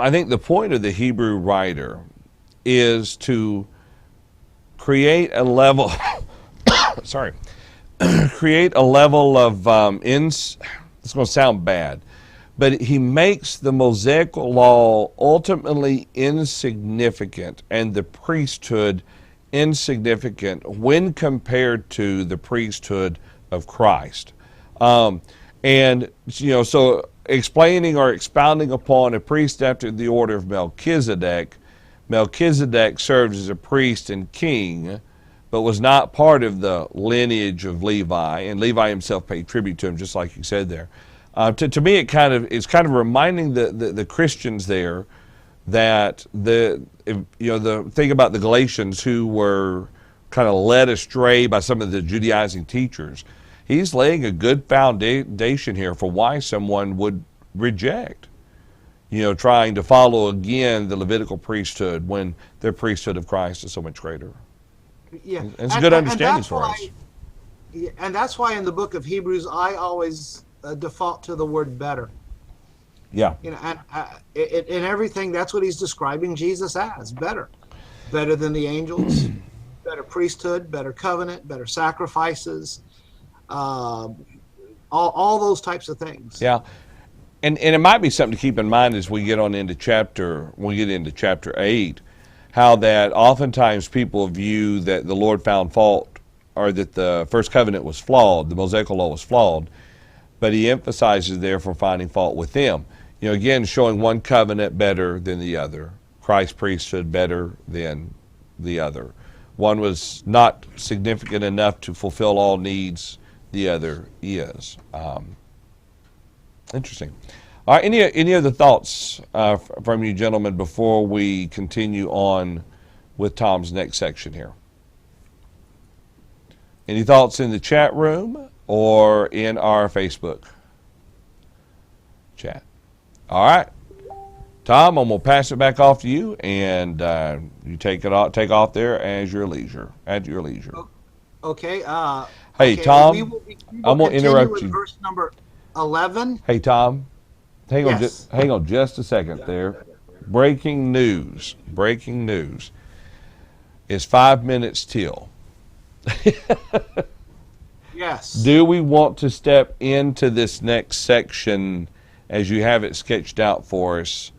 think the point of the Hebrew writer is to create a level create a level of it's going to sound bad, but he makes the Mosaical law ultimately insignificant and the priesthood insignificant when compared to the priesthood of Christ. And, so explaining or expounding upon a priest after the order of Melchizedek, Melchizedek served as a priest and king, but was not part of the lineage of Levi, and Levi himself paid tribute to him, just like you said there. To me, it's kind of reminding the Christians there that the thing about the Galatians who were kind of led astray by some of the Judaizing teachers. He's laying a good foundation here for why someone would reject, trying to follow again the Levitical priesthood when their priesthood of Christ is so much greater. Yeah, It's a good understanding for us. And that's why in the book of Hebrews, I always default to the word better. Yeah. And in everything, that's what he's describing Jesus as: better than the angels, better priesthood, better covenant, better sacrifices. All those types of things. Yeah, and it might be something to keep in mind as we get into chapter 8, how that oftentimes people view that the Lord found fault, or that the first covenant was flawed, the Mosaical law was flawed, but he emphasizes there for finding fault with them. Again, showing one covenant better than the other, Christ's priesthood better than the other. One was not significant enough to fulfill all needs. The other is. Interesting. All right, any other thoughts from you gentlemen before we continue on with Tom's next section here? Any thoughts in the chat room or in our Facebook chat? All right. Tom, I'm going to pass it back off to you, and you take off there at your leisure. Okay. Hey, okay, Tom, I'm going to interrupt you. Verse number 11. Hey, Tom, hang Yes. on just a second there. Breaking news. It's 5 minutes till. Yes. Do we want to step into this next section as you have it sketched out for us?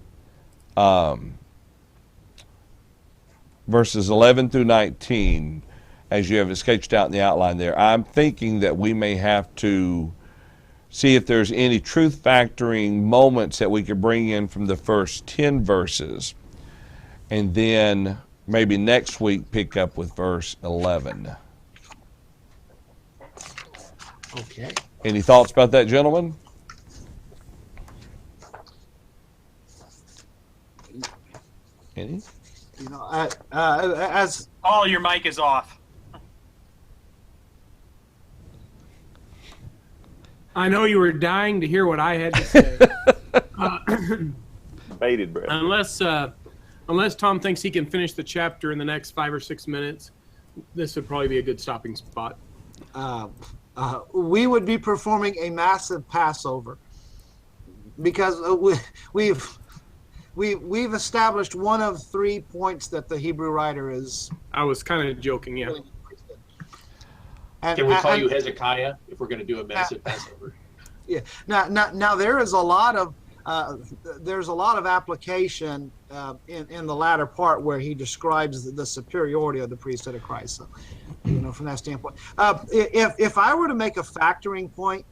Verses 11 through 19, as you have it sketched out in the outline there. I'm thinking that we may have to see if there's any truth factoring moments that we could bring in from the first 10 verses, and then maybe next week pick up with verse 11. Okay. Any thoughts about that, gentlemen? Any? As Oh, your mic is off. I know you were dying to hear what I had to say. Bated breath. Unless Tom thinks he can finish the chapter in the next 5 or 6 minutes, this would probably be a good stopping spot. we would be performing a massive Passover, because we've established one of 3 points that the Hebrew writer is. I was kind of joking, yeah. And, Can we call you Hezekiah if we're going to do a massive Passover? Yeah. Now there is a lot of application in the latter part where he describes the superiority of the priesthood of Christ. So, from that standpoint, if I were to make a factoring point,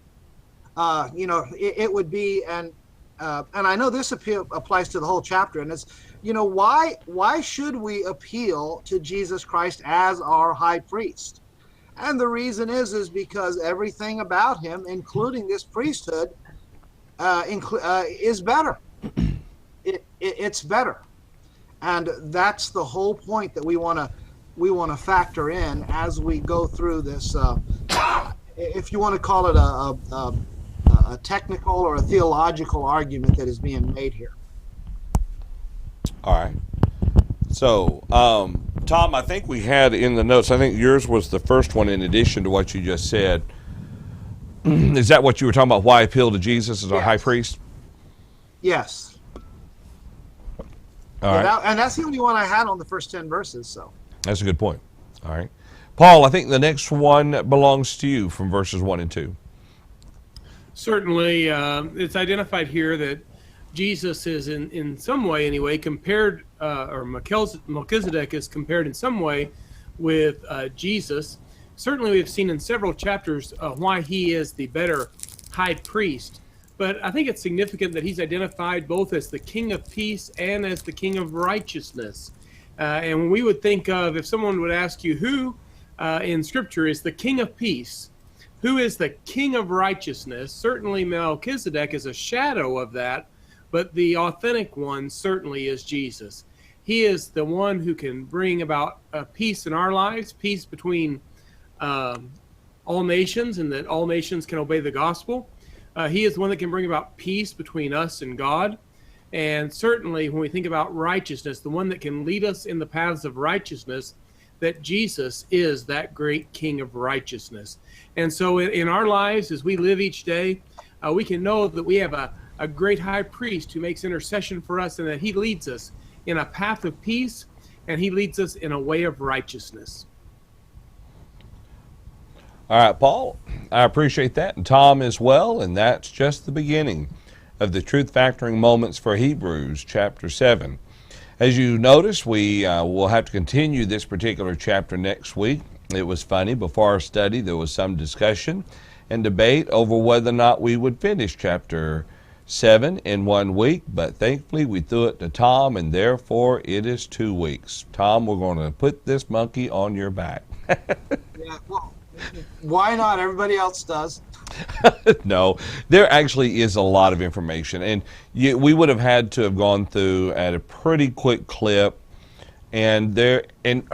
it would be, and I know this applies to the whole chapter, and it's, why should we appeal to Jesus Christ as our high priest? And the reason is because everything about him, including this priesthood, is better. It's better, and that's the whole point that we want to factor in as we go through this. If you want to call it a technical or a theological argument that is being made here. All right. So, Tom, I think we had in the notes, I think yours was the first one in addition to what you just said. Is that what you were talking about? Why appeal to Jesus as our high priest? Yes. All right. And that's the only one I had on the first 10 verses. So that's a good point. All right. Paul, I think the next one belongs to you from verses 1 and 2. Certainly, it's identified here that Jesus is in some way anyway compared, or Melchizedek is compared in some way with Jesus. Certainly we've seen in several chapters why he is the better high priest. But I think it's significant that he's identified both as the King of Peace and as the King of Righteousness. And we would think of, if someone would ask you who in Scripture is the King of Peace, who is the King of Righteousness, certainly Melchizedek is a shadow of that, but the authentic one certainly is Jesus. He is the one who can bring about peace in our lives, peace between all nations, and that all nations can obey the gospel. He is the one that can bring about peace between us and God. And certainly when we think about righteousness, the one that can lead us in the paths of righteousness, that Jesus is that great King of righteousness. And so in our lives, as we live each day, we can know that we have a great high priest who makes intercession for us, and that he leads us in a path of peace, and he leads us in a way of righteousness. All right, Paul, I appreciate that, and Tom as well, and that's just the beginning of the Truth Factoring Moments for Hebrews, chapter 7. As you notice, we will have to continue this particular chapter next week. It was funny, before our study there was some discussion and debate over whether or not we would finish chapter 7 in 1 week, but thankfully we threw it to Tom, and therefore it is 2 weeks. Tom, we're going to put this monkey on your back. Yeah, well, why not? Everybody else does. No, there actually is a lot of information, and we would have had to have gone through at a pretty quick clip. And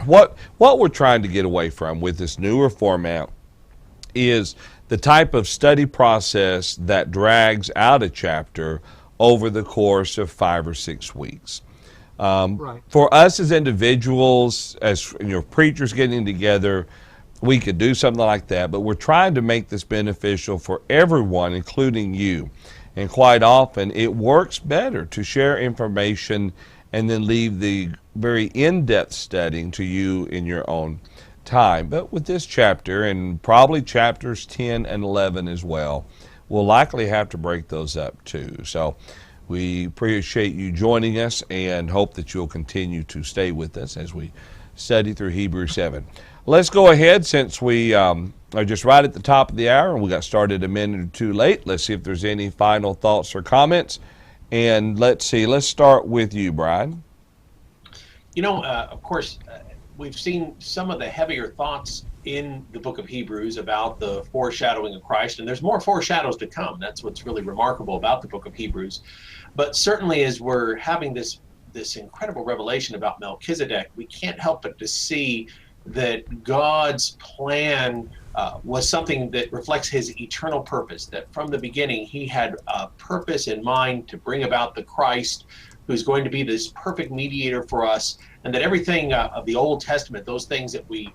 what we're trying to get away from with this newer format is the type of study process that drags out a chapter over the course of 5 or 6 weeks. Right. For us as individuals, as preachers getting together, we could do something like that, but we're trying to make this beneficial for everyone, including you. And quite often, it works better to share information and then leave the very in-depth studying to you in your own time. But with this chapter, and probably chapters 10 and 11 as well, we'll likely have to break those up too. So we appreciate you joining us and hope that you'll continue to stay with us as we study through Hebrews 7. Let's go ahead, since we are just right at the top of the hour and we got started a minute or two late. Let's see if there's any final thoughts or comments. And let's start with you, Brian. Of course, we've seen some of the heavier thoughts in the book of Hebrews about the foreshadowing of Christ, and there's more foreshadows to come. That's what's really remarkable about the book of Hebrews. But certainly as we're having this incredible revelation about Melchizedek, we can't help but to see that God's plan was something that reflects his eternal purpose, that from the beginning he had a purpose in mind to bring about the Christ who's going to be this perfect mediator for us, and that everything of the Old Testament, those things that we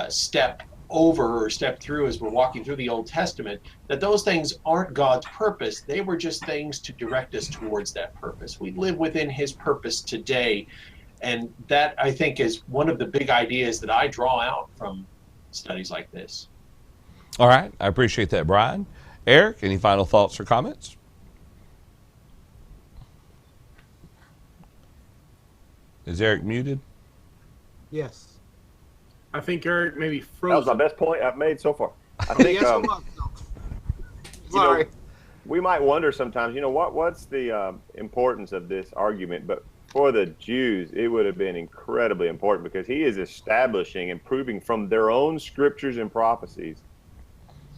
step over or step through as we're walking through the Old Testament, that those things aren't God's purpose. They were just things to direct us towards that purpose. We live within his purpose today. And that, I think, is one of the big ideas that I draw out from studies like this. All right. I appreciate that, Brian. Eric, any final thoughts or comments? Is Eric muted? Yes. I think Eric maybe That was frozen. my best point I've made so far. I think Yes, it was. Sorry. we might wonder sometimes, what's the importance of this argument? But for the Jews, it would have been incredibly important, because he is establishing and proving from their own scriptures and prophecies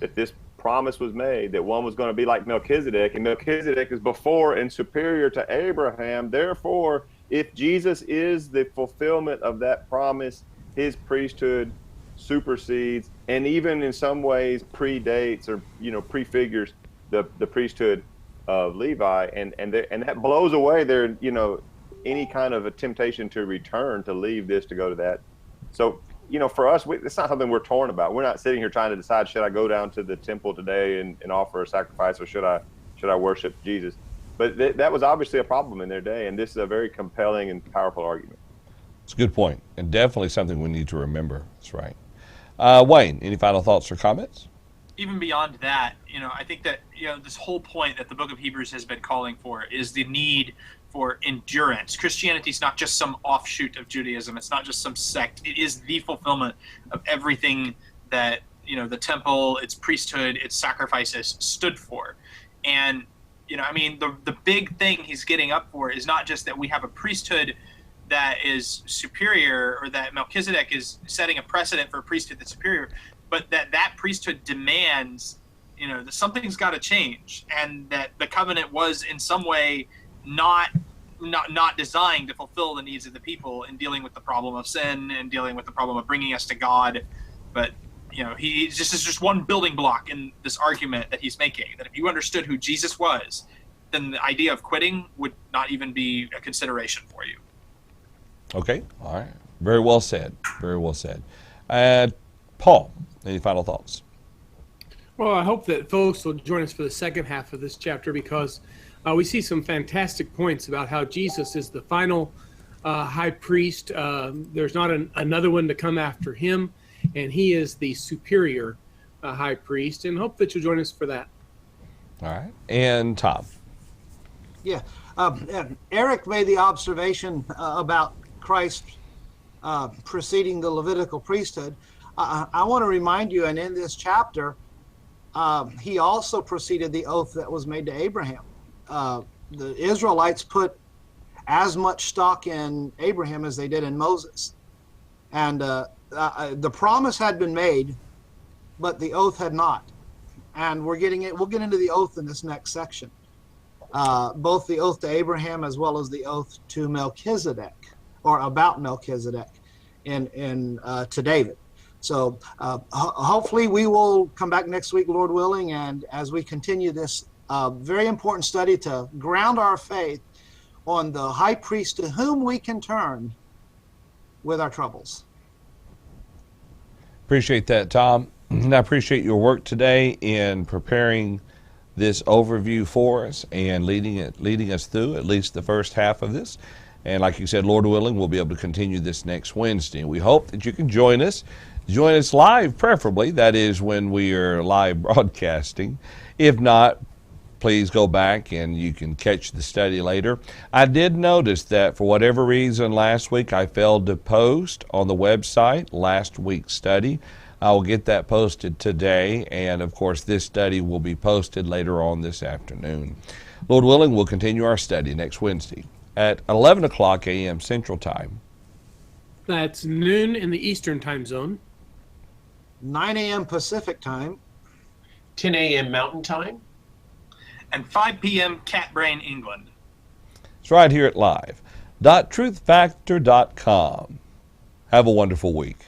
that this promise was made, that one was going to be like Melchizedek, and Melchizedek is before and superior to Abraham. Therefore, if Jesus is the fulfillment of that promise, his priesthood supersedes and even in some ways predates or prefigures the priesthood of Levi, and that blows away their any kind of a temptation to return, to leave this to go to that. So for us, it's not something we're torn about. We're not sitting here trying to decide, should I go down to the temple today and offer a sacrifice, or should I worship Jesus? But that was obviously a problem in their day, and this is a very compelling and powerful argument. It's a good point, and definitely something we need to remember. That's right. Wayne, any final thoughts or comments? Even beyond that, I think that, this whole point that the book of Hebrews has been calling for is the need for endurance. Christianity is not just some offshoot of Judaism. It's not just some sect. It is the fulfillment of everything that, the temple, its priesthood, its sacrifices stood for. And, the big thing he's getting up for is not just that we have a priesthood that is superior, or that Melchizedek is setting a precedent for a priesthood that's superior, but that priesthood demands, that something's got to change, and that the covenant was in some way not designed to fulfill the needs of the people in dealing with the problem of sin and dealing with the problem of bringing us to God. But this is just one building block in this argument that he's making, that if you understood who Jesus was, then the idea of quitting would not even be a consideration for you. Okay, all right. Very well said. Very well said. Paul, any final thoughts? Well, I hope that folks will join us for the second half of this chapter, because we see some fantastic points about how Jesus is the final high priest. There's not another one to come after him, and he is the superior high priest, and hope that you'll join us for that. All right. And Tom? Yeah. Eric made the observation about Christ preceding the Levitical priesthood. I want to remind you, and in this chapter, he also preceded the oath that was made to Abraham. The Israelites put as much stock in Abraham as they did in Moses. And the promise had been made, but the oath had not. And we'll get into the oath in this next section. Both the oath to Abraham as well as the oath to Melchizedek, or about Melchizedek to David. So hopefully we will come back next week, Lord willing, and as we continue this very important study to ground our faith on the high priest to whom we can turn with our troubles. Appreciate that, Tom. I appreciate your work today in preparing this overview for us and leading us through at least the first half of this. And like you said, Lord willing, we'll be able to continue this next Wednesday. We hope that you can join us live, preferably. That is when we are live broadcasting. If not, please go back and you can catch the study later. I did notice that for whatever reason last week I failed to post on the website last week's study. I will get that posted today, and of course this study will be posted later on this afternoon. Lord willing, we'll continue our study next Wednesday at 11 o'clock a.m. Central Time. That's noon in the Eastern Time Zone. 9 a.m. Pacific Time. 10 a.m. Mountain Time. And 5 p.m. Cat Brain, England. It's right here at live.truthfactor.com. Have a wonderful week.